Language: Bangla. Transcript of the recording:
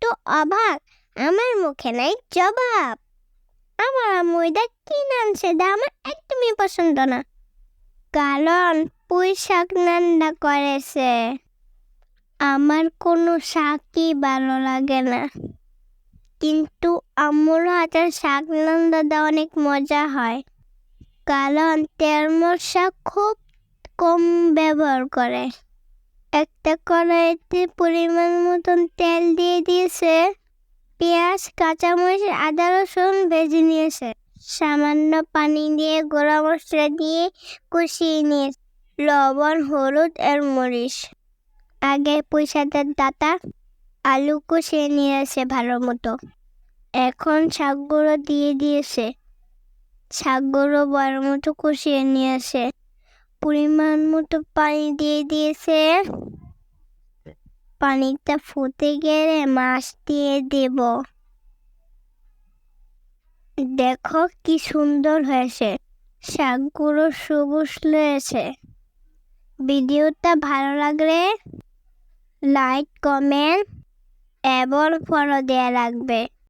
তো অবাক, আমার মুখে নাই জবাব। আমার আম্মু এটা কি নামছে দা আমার একদমই পছন্দ না, কারণ পুঁই শাক রান্না করেছে। আমার কোনো শাকই ভালো লাগে না, কিন্তু আম্মুর হাতের শাক রান্নাটা অনেক মজা হয়, কারণ তেল মশলা খুব কম ব্যবহার করে। একটা কড়াইতে পরিমাণ মতন তেল দিয়ে দিয়েছে, পেঁয়াজ, কাঁচামরিচ, আদা, রসুন ভেজে নিয়েছে, সামান্য পানি দিয়ে গুঁড়া মশলা দিয়ে কষিয়ে নিয়েছে, লবণ, হলুদ আর মরিচ। আগে পুঁই শাকের ডাঁটা, আলু কষিয়ে নিয়েছে ভালো মতো। এখন শাকগুলো দিয়ে দিয়েছে, শাকগুলো ভালো মতো কষিয়ে নিয়েছে, পরিমাণ মতো পানি দিয়ে দিয়েছে। পানিটা ফুটে গেলে মাছ দিয়ে দেব। দেখো কি সুন্দর হয়েছে, শাকগুলো সবুজ হয়েছে। ভিডিওটা ভালো লাগলে লাইক, কমেন্ট এবং ফলো দেয়া রাখবে।